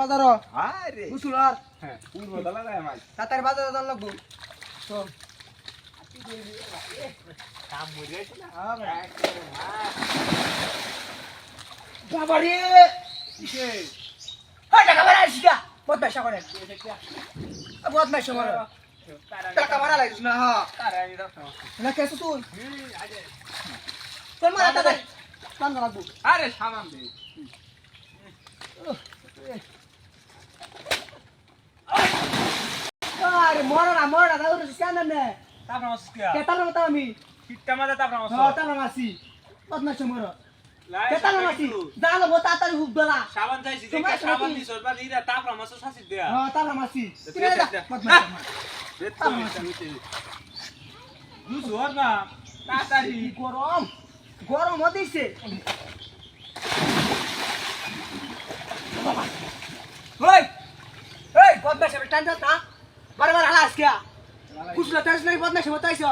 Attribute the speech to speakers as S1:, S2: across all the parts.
S1: বাজার
S2: আরে
S1: বুঝুলার
S2: হ্যাঁ পূর্ব দলা যায় মাছ
S1: তাতার বাজার দান লাগবো তো
S2: কাম মরে গেছে না
S1: বাবারে
S2: কিসে
S1: হ্যাঁ টাকা মারা আসিয়া বদমাইশা করে বদমাইশা মারা টাকা মারা লাগিস না হ্যাঁ
S2: তারাই দাও
S1: না কেসে তুই
S2: আরে
S1: তোর মারা টাকা দান লাগবো
S2: আরে সামান দে
S1: আরে মরা দাও কেন নে
S2: তারপর মাছ কি
S1: কেতার মতো আমি
S2: কিটটা মাঝে তারপর মাছ
S1: হ্যাঁ তার মাসি বদমাইশা মারা কেতার মাসি জানো গো তাতার হুব দলা
S2: সাবান চাইছি দেখে সাবান দিছ বা দিরা তারপর মাছ সাসি দেয়া
S1: হ্যাঁ তার মাসি তুই বদমাইশা মারা
S2: বেতো মিতে বুঝু না তাড়াতাড়ি
S1: গরম গরম হতেছে ওই ওই বদমাইশ হবে টান না বারবার হালাস কে কুছলা তাস নাই বদমাইশ হতাইছ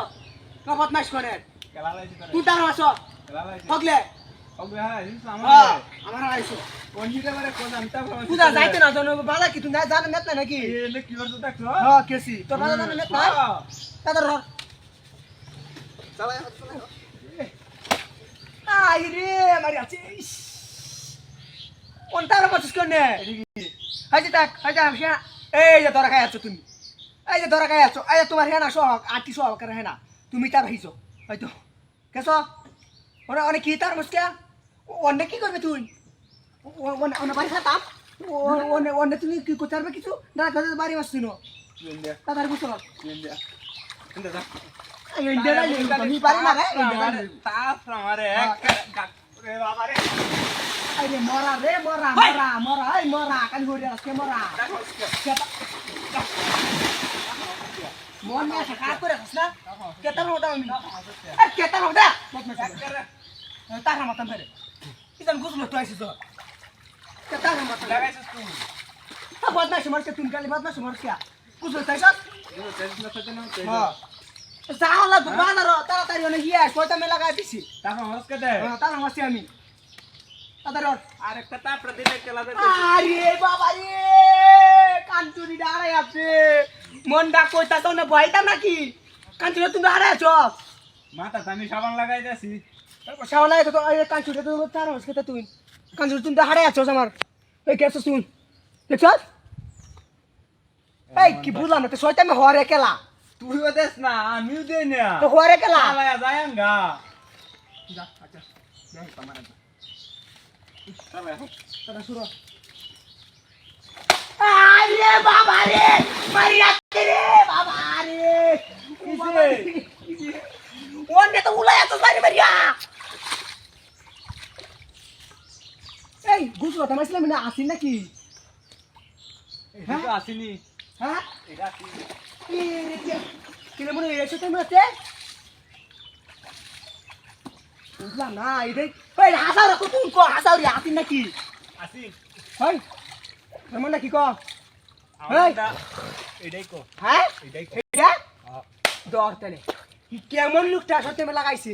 S1: না বদমাইশ করে
S2: খেলা লাইছি তারে
S1: তুই তার মাছ
S2: খেলা লাইছি
S1: হগলে
S2: ওকে হ্যাঁ জিনিস
S1: হ্যাঁ
S2: আমার
S1: আমার হালাইছ
S2: কোনটা মানে কোন আমটা
S1: তুই যা যাইতে না জানো বালা কি তুই না জানো নেত না নাকি
S2: এনে কি করছ দেখছো
S1: হ্যাঁ কেসি তোর বালা জানো নেত না তাদের রর
S2: চালাই
S1: আই রে মারি আছে কোন তার মাছ কোনে হাজি তাক এই যে ধরা খাই আছো তুমি এই যে ধরা খাই আছো এই তোমার হেনা সহ আটি সহ করে হেনা তুমি তার হইছো হয়তো কেসো ওরা অনেক কি তার মুসকে অনেক কি করবে তুই অনেক বাড়ি খাতাম অনেক তুমি কি করতে পারবে কিছু না ঘরে বাড়ি মাসছিল
S2: ইন্ডিয়া
S1: তাদের বুঝছো
S2: ইন্ডিয়া ইন্ডিয়া যা
S1: ইন্ডিয়া আমি পারি না রে ইন্ডিয়া
S2: তারপর আমারে এক রে বাবা রে
S1: আরে মরা রে মরা এই মরা কালি হরি আজকে মরা মন না থাকা করে আছিস না কেতার ওটা আমি এই কেতার ওটা তার মাথা মেরে ইদান গুছলো তো আইছিস তো কেতার মাথা
S2: লাগাইছিস তুই
S1: বদমাশ মারকে তুমি কালি বদমাশ মারকে গুছলো তাইছস হ্যাঁ যাওলা বাজার তাড়াতাড়ি অনেক ইয়ে কয়টা মেলা লাগাই দিছি
S2: তারপর মাছ কেটে
S1: তার মাসি আমি তাদের
S2: আরেকটা তারপর দিলে খেলা দে
S1: আরে বাবা রে কাঞ্চুরি দাঁড়াই আছে মনটা কইতা তো না ভয়টা নাকি কাঞ্চুরি তুমি দাঁড়াই আছো
S2: মাথা আমি সাবান লাগাই দিয়েছি
S1: সামনে তো এই কাঞ্চুরি তো চার মাস খেতে তুই কাঞ্চুরি তুমি দাঁড়াই আছো আমার এই কেছো তুই দেখছস এই কি বুঝলাম না তো শয়তান হরে কেলা
S2: তুইও দেস না আমিও দেই না
S1: তো হরে কেলা
S2: আলায়া যায়ঙ্গা
S1: যা আচ্ছা দেখ তোমার তারা শুরু আরে বাবা রে মারিয়া রে বাবা রে ওনে তো উলাই এত সারি মারিয়া এই গুছলো তামাইছিলাম না আসি নাকি
S2: এটা তো আসেনি
S1: হ্যাঁ
S2: এটা আসেনি
S1: কিলে মনে এসে তুমি আছে বুঝলাম না এটাই ওই হাসাও তো তুমি কো হাসাও রে আসি নাকি
S2: আসি
S1: হই এমন নাকি কো
S2: আমরা এটাই কো
S1: হ্যাঁ
S2: এটাই কো
S1: এটা দরতে নে কেমন লোকটা সাথে লাগাইছে